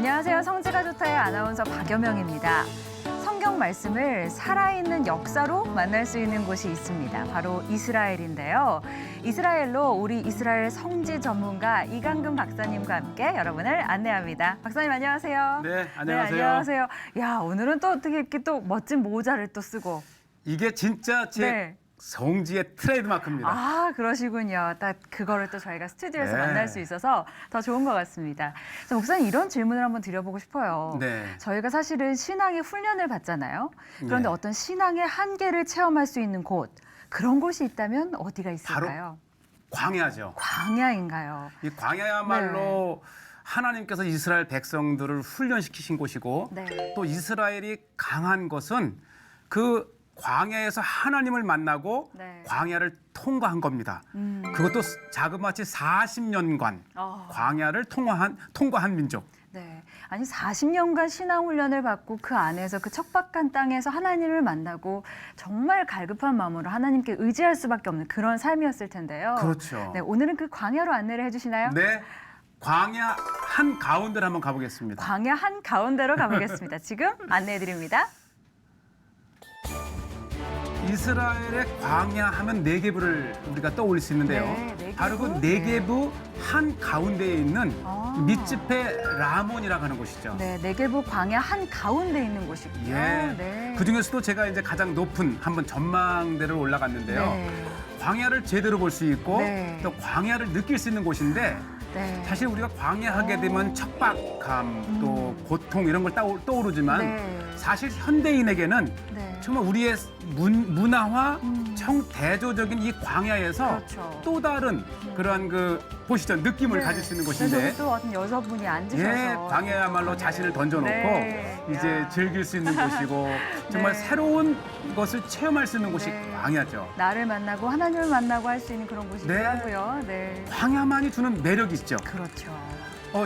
안녕하세요. 성지가 좋다의 아나운서 박여명입니다. 성경 말씀을 살아있는 역사로 만날 수 있는 곳이 있습니다. 바로 이스라엘인데요. 이스라엘로 우리 이스라엘 성지 전문가 이강근 박사님과 함께 여러분을 안내합니다. 박사님 안녕하세요. 네, 안녕하세요. 네, 안녕하세요. 야, 오늘은 또 어떻게 이렇게 또 멋진 모자를 또 쓰고. 이게 진짜 제 네. 성지의 트레이드마크입니다. 아, 그러시군요. 딱 그거를 또 저희가 스튜디오에서 네. 만날 수 있어서 더 좋은 것 같습니다. 그래서 목사님 이런 질문을 한번 드려보고 싶어요. 네. 저희가 사실은 신앙의 훈련을 받잖아요. 그런데 네. 어떤 신앙의 한계를 체험할 수 있는 곳, 그런 곳이 있다면 어디가 있을까요? 광야죠. 광야인가요? 이 광야야말로 하나님께서 이스라엘 백성들을 훈련시키신 곳이고 네. 또 이스라엘이 강한 것은 그 광야에서 하나님을 만나고 네. 광야를 통과한 겁니다. 그것도 자그마치 40년간 광야를 통과한 민족. 네. 아니 40년간 신앙 훈련을 받고 그 안에서 그 척박한 땅에서 하나님을 만나고 정말 갈급한 마음으로 하나님께 의지할 수밖에 없는 그런 삶이었을 텐데요. 그렇죠. 네, 오늘은 그 광야로 안내를 해주시나요? 네, 광야 한 가운데를 한번 가보겠습니다. 광야 한 가운데로 가보겠습니다. 지금 안내해드립니다. 이스라엘의 광야 하면 네게브를 우리가 떠올릴 수 있는데요. 네, 네게브. 바로 그 네게브 한 가운데에 있는 미츠페 라몬이라고 하는 곳이죠. 네, 네게브 광야 한 가운데 있는 곳이군요. 예. 네. 그 중에서도 제가 이제 가장 높은 한번 전망대를 올라갔는데요. 네. 광야를 제대로 볼 수 있고 네. 또 광야를 느낄 수 있는 곳인데 네. 사실 우리가 광야 하게 되면 척박함 또 고통 이런 걸 떠오르지만 네. 사실 현대인에게는 네. 정말 우리의 문화와 청대조적인 이 광야에서 그렇죠. 또 다른 그러한 그 보시죠 느낌을 네. 가질 수 있는 그래서 곳인데 여기 또 어떤 여성분이 앉으셔서 예, 광야야말로 자신을 던져놓고 네. 이제 야. 즐길 수 있는 곳이고 정말 네. 새로운 것을 체험할 수 있는 곳이 네. 광야죠. 나를 만나고 하나님을 만나고 할 수 있는 그런 곳이기도 네. 하고요. 네. 광야만이 주는 매력이 있죠. 그렇죠.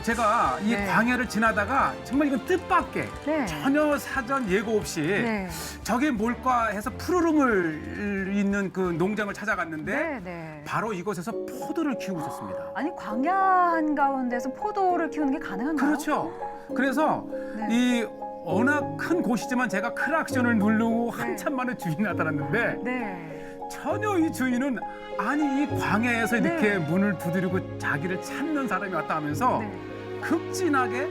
제가 이 네. 광야를 지나다가 정말 이건 뜻밖의 네. 전혀 사전 예고 없이 네. 저게 뭘까 해서 푸르름을 있는 그 농장을 찾아갔는데 네, 네. 바로 이곳에서 포도를 키우고 있었습니다. 아니 광야 한가운데서 포도를 키우는 게 가능한가요? 그렇죠. 그래서 네. 이 워낙 큰 곳이지만 제가 클락션을 누르고 한참 만에 주인이 나타났는데 네. 전혀 이 주인은 아니 이 광야에서 이렇게 네. 문을 두드리고 자기를 찾는 사람이 왔다 하면서 네. 극진하게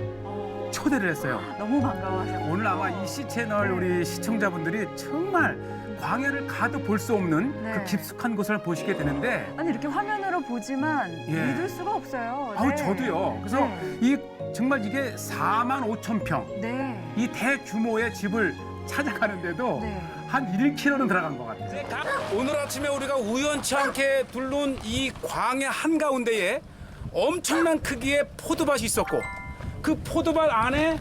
초대를 했어요. 너무 반가워하셨고. 오늘 아마 이 시채널 우리 시청자분들이 정말 광야를 가도 볼 수 없는 네. 그 깊숙한 곳을 보시게 되는데 아니 이렇게 화면으로 보지만 예. 믿을 수가 없어요. 아우 네. 저도요. 그래서 네. 이 정말 이게 4만 5천 평 네. 이 대규모의 집을 찾아가는데도 네. 한 1km는 들어간 것 같아요. 오늘 아침에 우리가 우연치 않게 둘른 이 광야 한가운데에 엄청난 크기의 포도밭이 있었고 그 포도밭 안에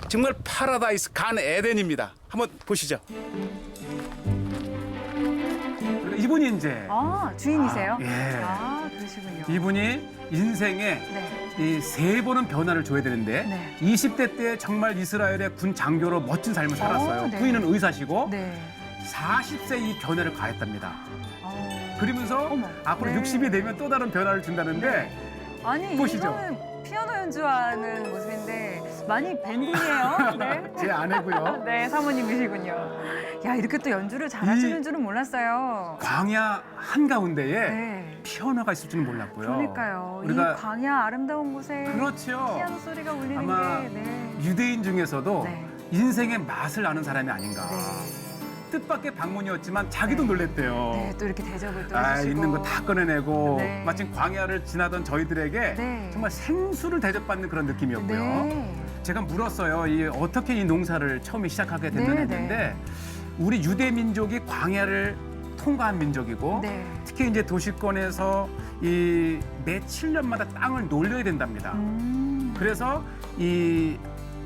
정말 파라다이스 간 에덴입니다. 한번 보시죠. 이분이 이제 주인이세요? 예. 그러시군요. 이분이 인생에 네. 이 세 번은 변화를 줘야 되는데 네. 20대 때 정말 이스라엘의 군 장교로 멋진 삶을 살았어요. 네. 부인은 의사시고 네. 40세 이 변화를 가했답니다. 어. 그러면서 어머. 앞으로 네. 60이 되면 또 다른 변화를 준다는데 아니 보시죠. 이거는 피아노 연주하는 모습인데 많이 밴딩이에요. 네. 제 아내고요. 네, 사모님이시군요. 야, 이렇게 또 연주를 잘하시는 줄은 몰랐어요. 광야 한가운데에 네. 피아노가 있을 줄은 몰랐고요. 그러니까요. 우리가 이 광야 아름다운 곳에 그렇죠. 피아노 소리가 울리는 아마 게 네. 유대인 중에서도 네. 인생의 맛을 아는 사람이 아닌가. 네. 뜻밖의 방문이었지만 자기도 놀랬대요. 네, 또 이렇게 대접을 또 해주시고. 있는 거 다 꺼내내고 네. 마침 광야를 지나던 저희들에게 네. 정말 생수를 대접받는 그런 느낌이었고요. 네. 제가 물었어요. 어떻게 이 농사를 처음에 시작하게 됐느냐 네, 했는데 네. 우리 유대 민족이 광야를 통과한 민족이고 네. 특히 이제 도시권에서 이 매 7년마다 땅을 놀려야 된답니다. 그래서 이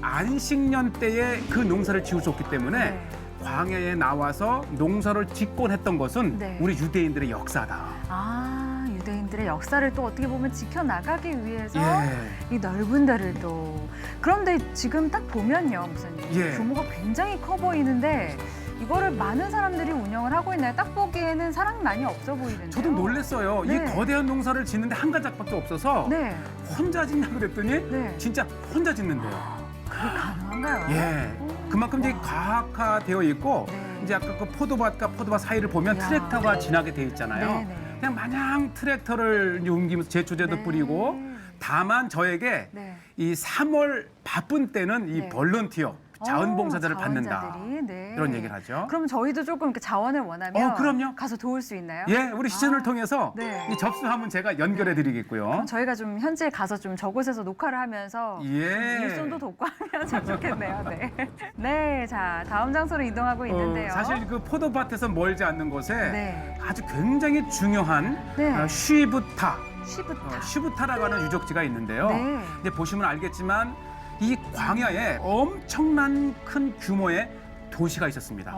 안식년 때에 그 농사를 지을 수 없기 때문에 네. 광야에 나와서 농사를 짓곤 했던 것은 네. 우리 유대인들의 역사다. 유대인들의 역사를 또 어떻게 보면 지켜나가기 위해서 예. 이 넓은 데를 또. 그런데 지금 딱 보면요, 목사님. 예. 규모가 굉장히 커 보이는데 이거를 많은 사람들이 운영을 하고 있나요? 딱 보기에는 사람이 많이 없어 보이는데요. 저도 놀랐어요. 네. 이 거대한 농사를 짓는데 한 가닥밖에 없어서 네, 혼자 짓냐 그랬더니 네. 진짜 혼자 짓는데요. 그게 가능한가요? 예. 그만큼 이제 과학화되어 있고 네. 이제 아까 그 포도밭과 포도밭 사이를 보면 야. 트랙터가 지나게 돼 있잖아요. 네, 네. 그냥 마냥 트랙터를 이제 옮기면서 제초제도 네. 뿌리고 다만 저에게 네. 이 3월 바쁜 때는 이 네. 볼런티어 자원봉사자를 받는다. 자원자들이, 네. 이런 얘기를 하죠. 그럼 저희도 조금 이렇게 자원을 원하면 그럼요. 가서 도울 수 있나요? 예, 우리 시즌을 통해서 네. 이 접수하면 제가 연결해 드리겠고요. 그럼 저희가 좀 현지에 가서 좀 저곳에서 녹화를 하면서 예. 일손도 돕고 하면 참 좋겠네요. 네. 네, 자 다음 장소로 이동하고 있는데요. 사실 그 포도밭에서 멀지 않는 곳에 네. 아주 굉장히 중요한 네. 쉬부타, 쉬부타. 쉬부타라고 하는 유적지가 있는데요. 네. 근데 보시면 알겠지만 이 광야에 엄청난 큰 규모의 도시가 있었습니다.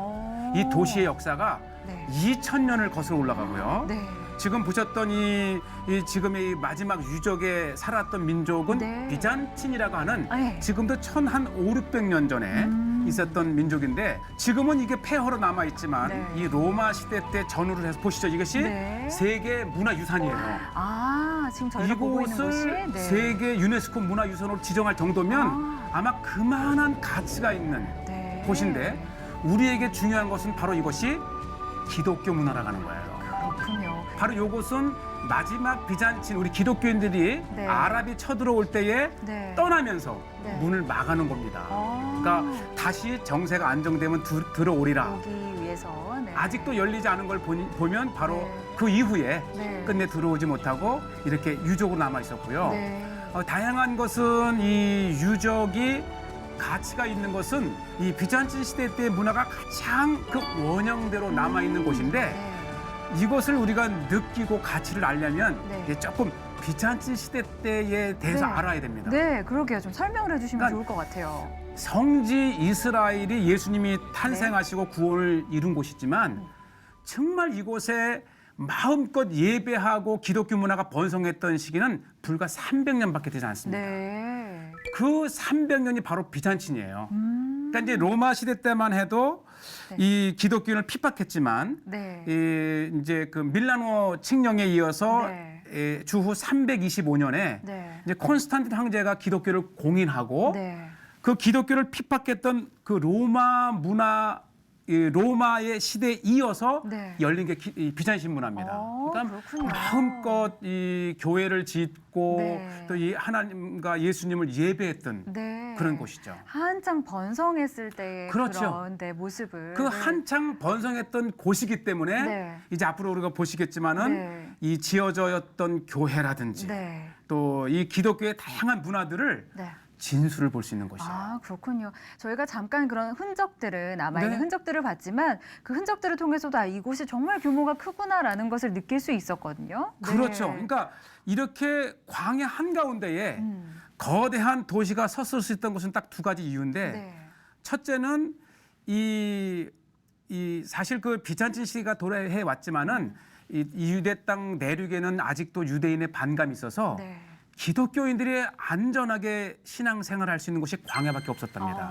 이 도시의 역사가 네. 2000년을 거슬러 올라가고요. 네. 지금 보셨던 이 지금의 이 마지막 유적에 살았던 민족은 네. 비잔틴이라고 하는 네. 지금도 한 500~600년 전에 있었던 민족인데 지금은 이게 폐허로 남아 있지만 네. 이 로마 시대 때 전후를 해서 보시죠. 이것이 네. 세계 문화유산이에요. 아, 지금 저희가 보고 있는 곳이 이곳을 네. 세계 유네스코 문화유산으로 지정할 정도면 아. 아마 그만한 가치가 있는 네. 곳인데 우리에게 중요한 것은 바로 이것이 기독교 문화라고 하는 거예요. 그렇군요. 바로 이곳은 마지막 비잔틴 우리 기독교인들이 네. 아랍이 쳐들어올 때에 네. 떠나면서 네. 문을 막아놓은 겁니다. 아. 그러니까 다시 정세가 안정되면 들어오리라. 오기 위해서 네. 아직도 열리지 않은 걸 보면 바로 네. 그 이후에 네. 끝내 들어오지 못하고 이렇게 유적으로 남아 있었고요. 네. 다양한 것은 이 유적이 가치가 있는 것은 이 비잔틴 시대 때의 문화가 가장 그 원형대로 남아 있는 곳인데 네. 이것을 우리가 느끼고 가치를 알려면 네. 이제 조금 비잔틴 시대 때에 대해서 네. 알아야 됩니다. 네, 그러게요. 좀 설명을 해주시면 그러니까 좋을 것 같아요. 성지 이스라엘이 예수님이 탄생하시고 네. 구원을 이룬 곳이지만 정말 이곳에 마음껏 예배하고 기독교 문화가 번성했던 시기는 불과 300년밖에 되지 않습니다. 네. 그 300년이 바로 비잔틴이에요. 그러니까 이제 로마 시대 때만 해도 네. 이 기독교인을 핍박했지만 네. 이제 그 밀라노 칙령에 이어서 네. 주후 325년에 네. 이제 콘스탄틴 황제가 기독교를 공인하고 네. 그 기독교를 핍박했던 그 로마 문화 로마의 시대에 이어서 네. 열린 게 이 비잔틴 문화입니다. 그러니까 그렇군요. 마음껏 이 교회를 짓고 네. 또 이 하나님과 예수님을 예배했던 네. 그런 곳이죠. 한창 번성했을 때의 그렇죠. 그런 네, 모습을 그 네. 한창 번성했던 곳이기 때문에 네. 이제 앞으로 우리가 보시겠지만은 네. 이 지어져였던 교회라든지 네. 또 이 기독교의 다양한 문화들을 네. 진수를 볼 수 있는 곳이에요. 아, 그렇군요. 저희가 잠깐 그런 흔적들을 남아있는 네. 흔적들을 봤지만 그 흔적들을 통해서도 이곳이 정말 규모가 크구나라는 것을 느낄 수 있었거든요. 네. 그렇죠. 그러니까 이렇게 광야 한가운데에 거대한 도시가 섰을 수 있던 것은 딱 두 가지 이유인데 네. 첫째는 이 사실 그 비잔틴 시대가 도래해 왔지만은 이 유대 땅 내륙에는 아직도 유대인의 반감이 있어서 네. 기독교인들이 안전하게 신앙생활을 할 수 있는 곳이 광야밖에 없었답니다.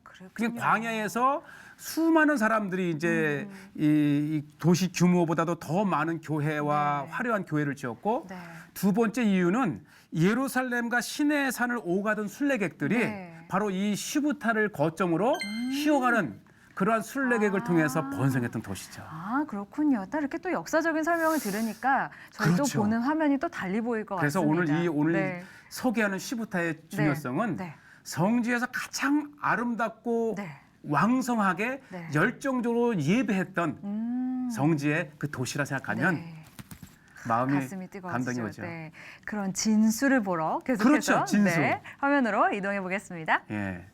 그렇군요. 그냥 광야에서 수많은 사람들이 이제 이 도시 규모보다도 더 많은 교회와 네. 화려한 교회를 지었고 네. 두 번째 이유는 예루살렘과 시내의 산을 오가던 순례객들이 네. 바로 이 시부타를 거점으로 쉬어가는 그러한 순례객을 통해서 번성했던 도시죠. 아, 그렇군요. 딱 이렇게 또 역사적인 설명을 들으니까 저희도 그렇죠. 보는 화면이 또 달리 보일 것 그래서 같습니다. 오늘 네. 소개하는 시부타의 중요성은 네. 성지에서 가장 아름답고 네. 왕성하게 네. 열정적으로 예배했던 성지의 그 도시라 생각하면 네. 마음이 가슴이 뜨거워지죠. 감동이 오죠. 네. 그런 진수를 보러 계속해서 그렇죠, 진수. 네, 화면으로 이동해 보겠습니다. 예.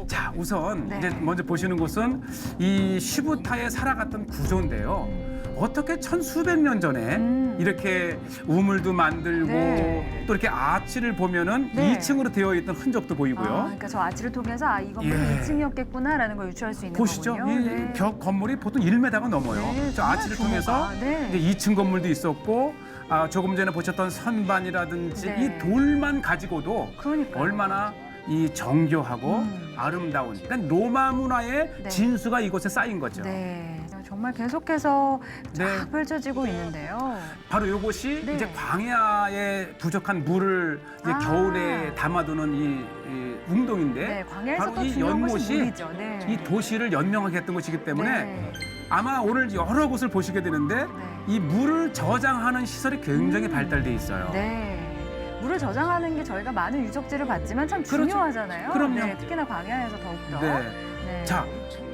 자, 우선 네. 이제 먼저 보시는 곳은 이 시부타에 살아갔던 구조인데요. 어떻게 천수백 년 전에 이렇게 우물도 만들고 네. 또 이렇게 아치를 보면은 네. 2층으로 되어 있던 흔적도 보이고요. 그러니까 저 아치를 통해서 이 건물이 예. 2층이었겠구나라는 걸 유추할 수 있는 보시죠. 거군요. 이 네. 벽 건물이 보통 1m가 넘어요. 네, 저 정말 아치를 규모가. 통해서 네. 이제 2층 건물도 있었고 조금 전에 보셨던 선반이라든지 네. 이 돌만 가지고도 그러니까요. 얼마나 이 정교하고 아름다운 그러니까 로마 문화의 네. 진수가 이곳에 쌓인 거죠. 네. 정말 계속해서 쫙 네. 펼쳐지고 있는데요. 바로 이곳이 네. 이제 광야에 부족한 물을 이제 아. 겨울에 담아두는 이 웅동인데 네, 광야에서 바로 또 이 중요한 것이 연못이 물이죠. 네. 이 도시를 연명하게 했던 것이기 때문에 네. 아마 오늘 여러 곳을 보시게 되는데 이 물을 저장하는 시설이 굉장히 발달돼 있어요. 네. 물을 저장하는 게 저희가 많은 유적지를 봤지만 참 그렇죠. 중요하잖아요. 그럼요. 네, 특히나 광야에서 더욱더. 네. 네. 자,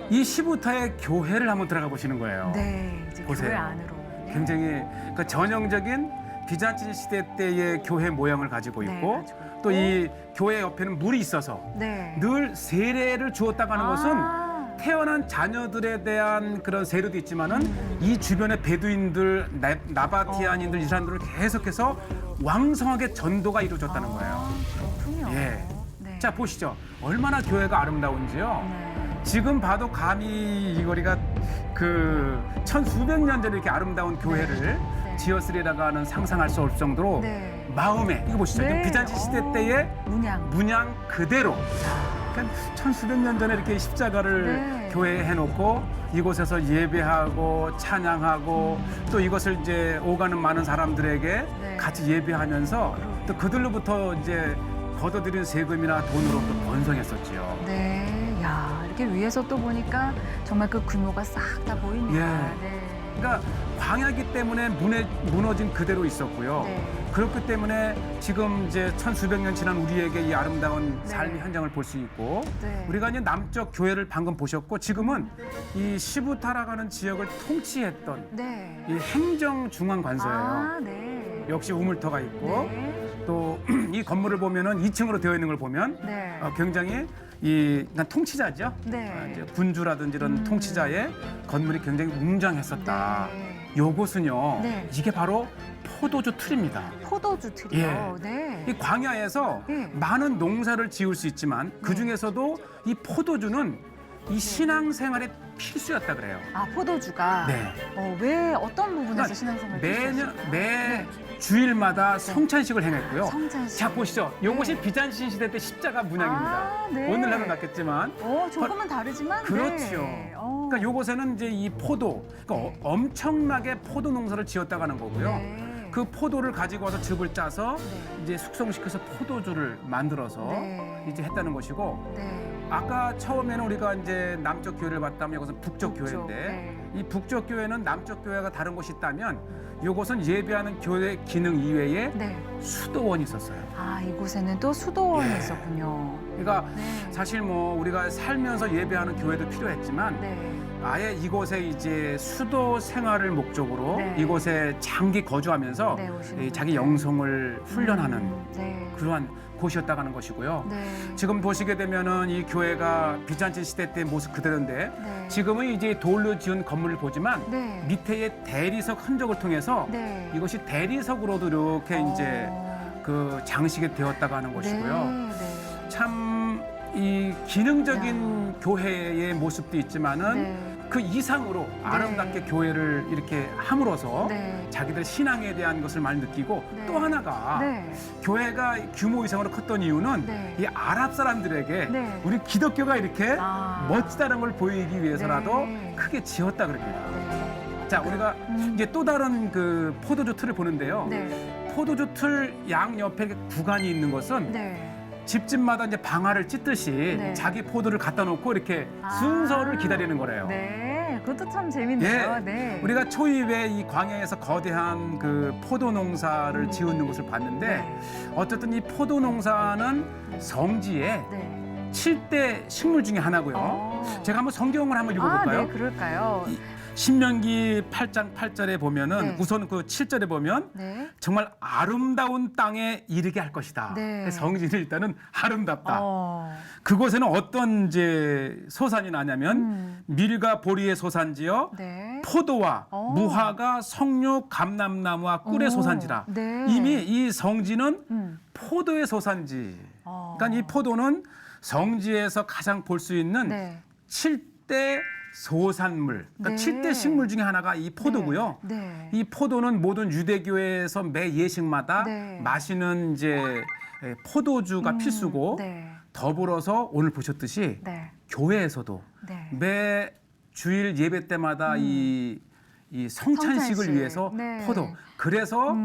이 시부타의 교회를 한번 들어가 보시는 거예요. 네, 이제 보세요. 교회 안으로. 네. 굉장히 그 전형적인 비잔틴 시대 때의 교회 모양을 가지고 네, 있고 가지고 있고. 또 이 교회 옆에는 물이 있어서 네. 늘 세례를 주었다고 하는 것은 아, 태어난 자녀들에 대한 그런 세례도 있지만은 이 주변의 베두인들, 나바티안인들 이 사람들을 계속해서 왕성하게 전도가 이루어졌다는 거예요. 그렇군요. 예. 네. 자 보시죠. 얼마나 교회가 아름다운지요. 네. 지금 봐도 감히 이 거리가 그 천수백 년 전에 이렇게 아름다운 교회를 네. 지었으리라고 하는 상상할 수 없을 정도로 네. 마음에 이거 보시죠. 네. 비잔치 시대 때의 문양. 문양 그대로 그러니까 천수백 년 전에 이렇게 십자가를 네. 교회에 해놓고 이곳에서 예배하고 찬양하고 또 이것을 이제 오가는 많은 사람들에게 네. 같이 예배하면서 또 그들로부터 이제 걷어들인 세금이나 돈으로 또 번성했었지요. 네. 야, 이렇게 위에서 또 보니까 정말 그 규모가 싹 다 보입니다. 예. 네. 그러니까 광야기 때문에 무너진 그대로 있었고요. 네. 그렇기 때문에 지금 이제 천수백 년 지난 우리에게 이 아름다운 네. 삶의 현장을 볼 수 있고 네. 우리가 이제 남쪽 교회를 방금 보셨고 지금은 이 시부타라고 하는 지역을 통치했던 네. 이 행정 중앙 관서예요. 아, 네. 역시 우물터가 있고 네. 또 이 건물을 보면은 2층으로 되어 있는 걸 보면 네. 굉장히 이 그러니까 통치자죠. 네. 이제 군주라든지 이런 통치자의 건물이 굉장히 웅장했었다. 네. 요것은요. 네. 이게 바로 포도주 틀입니다. 포도주 트리요. 예. 네. 이 광야에서 예. 많은 농사를 지을 수 있지만 그 중에서도 이 포도주는 이 신앙생활의 필수였다 그래요. 아, 포도주가. 네. 왜 어떤 부분에서 그러니까 신앙생활을 매년 필수하실까요? 매 주일마다 성찬식을 행했고요. 성찬식. 자 보시죠. 이것이 네. 비잔신 시대 때 십자가 문양입니다. 아, 네. 오늘날은 낫겠지만 조금은 다르지만. 그렇죠. 네. 그러니까 요곳에는 이제 이 포도, 그러니까 네. 엄청나게 포도 농사를 지었다고 하는 거고요. 네. 그 포도를 가지고 와서 즙을 짜서 네. 이제 숙성시켜서 포도주를 만들어서 네. 이제 했다는 것이고 네. 아까 처음에는 우리가 이제 남쪽 교회를 봤다면 이것은 북쪽 북쪽, 교회인데 네. 이 북쪽 교회는 남쪽 교회가 다른 곳이 있다면 이곳은 예배하는 교회 기능 이외에 네. 수도원이 있었어요. 아, 이곳에는 또 수도원이 예. 있었군요. 그러니까 네. 사실 뭐 우리가 살면서 예배하는 교회도 필요했지만 네. 아예 이곳에 이제 수도 생활을 목적으로 네. 이곳에 장기 거주하면서 네, 오시는 이 자기 분들. 영성을 훈련하는 네. 그러한 곳이었다고 하는 것이고요. 네. 지금 보시게 되면은 이 교회가 비잔치 시대 때 모습 그대로인데 네. 지금은 이제 돌로 지은 건물을 보지만 네. 밑에의 대리석 흔적을 통해서 네. 이것이 대리석으로도 이렇게 이제 그 장식이 되었다고 하는 것이고요. 네. 네. 참 이 기능적인 교회의 모습도 있지만은 네. 그 이상으로 아름답게 교회를 이렇게 함으로써 네. 자기들 신앙에 대한 것을 많이 느끼고 네. 또 하나가 네. 교회가 규모 이상으로 컸던 이유는 네. 이 아랍 사람들에게 네. 우리 기독교가 이렇게 아. 멋지다는 걸 보이기 위해서라도 네. 크게 지었다 그럽니다. 네. 자, 우리가 이제 또 다른 그 포도주 틀을 보는데요. 네. 포도주 틀 양 옆에 구간이 있는 것은 네. 집집마다 이제 방아를 찢듯이 네. 자기 포도를 갖다 놓고 이렇게 아. 순서를 기다리는 거래요. 네. 그것도 참 재밌네요. 예. 네. 우리가 초입에 이 광야에서 거대한 그 포도 농사를 지은 것을 봤는데 네. 어쨌든 이 포도 농사는 성지에 네. 7대 식물 중에 하나고요. 제가 한번 성경을 한번 읽어볼까요? 네, 그럴까요? 신명기 8장 8절에 보면은 네. 우선 그 7절에 보면 네. 정말 아름다운 땅에 이르게 할 것이다. 네. 성지는 일단은 아름답다. 어. 그곳에는 어떤 이제 소산이 나냐면 밀과 보리의 소산지요. 네. 포도와 어. 무화과, 석류, 감람나무와 꿀의 어. 소산지라. 네. 이미 이 성지는 음. 포도의 소산지. 어. 그러니까 이 포도는 성지에서 가장 볼 수 있는 네. 7대 소산물, 그러니까 네. 7대 식물 중에 하나가 이 포도고요. 네. 네. 이 포도는 모든 유대교회에서 매 예식마다 네. 마시는 이제 포도주가 필수고 네. 더불어서 오늘 보셨듯이 네. 교회에서도 네. 매 주일 예배 때마다 이 성찬식을 성찬식. 위해서 네. 포도. 그래서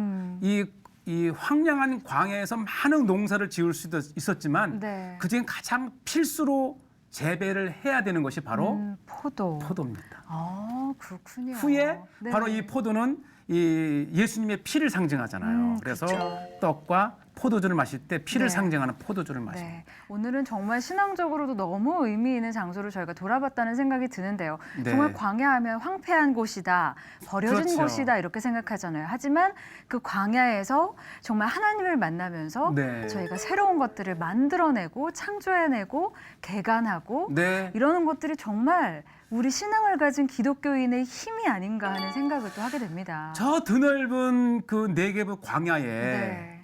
이 황량한 광야에서 많은 농사를 지을 수도 있었지만 네. 그중에 가장 필수로 재배를 해야 되는 것이 바로 포도. 포도입니다. 아, 그렇군요. 후에 네. 바로 이 포도는 이 예수님의 피를 상징하잖아요. 그래서 그쵸. 떡과 포도주를 마실 때 피를 네. 상징하는 포도주를 마십니다. 네. 오늘은 정말 신앙적으로도 너무 의미 있는 장소를 저희가 돌아봤다는 생각이 드는데요. 네. 정말 광야하면 황폐한 곳이다, 버려진 그렇죠. 곳이다 이렇게 생각하잖아요. 하지만 그 광야에서 정말 하나님을 만나면서 네. 저희가 새로운 것들을 만들어내고 창조해내고 개간하고 네. 이러는 것들이 정말 우리 신앙을 가진 기독교인의 힘이 아닌가 하는 생각을 또 하게 됩니다. 저 드넓은 그 네게브 광야에 네.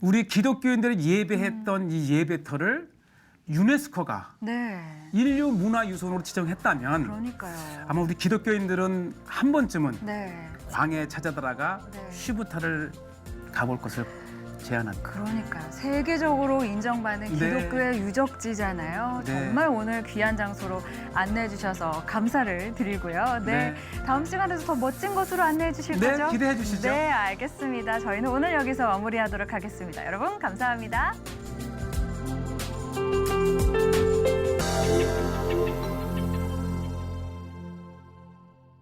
우리 기독교인들이 예배했던 이 예배터를 유네스코가 네. 인류 문화유산으로 지정했다면 그러니까요. 아마 우리 기독교인들은 한 번쯤은 네. 광야에 찾아들어가 네. 쉬부타를 가볼 것을 제안합니다. 그러니까요. 세계적으로 인정받는 네. 기독교의 유적지잖아요. 네. 정말 오늘 귀한 장소로 안내해 주셔서 감사를 드리고요. 네. 다음 시간에도 더 멋진 곳으로 안내해 주실 네, 거죠? 기대해 주시죠. 네, 알겠습니다. 저희는 오늘 여기서 마무리하도록 하겠습니다. 여러분, 감사합니다.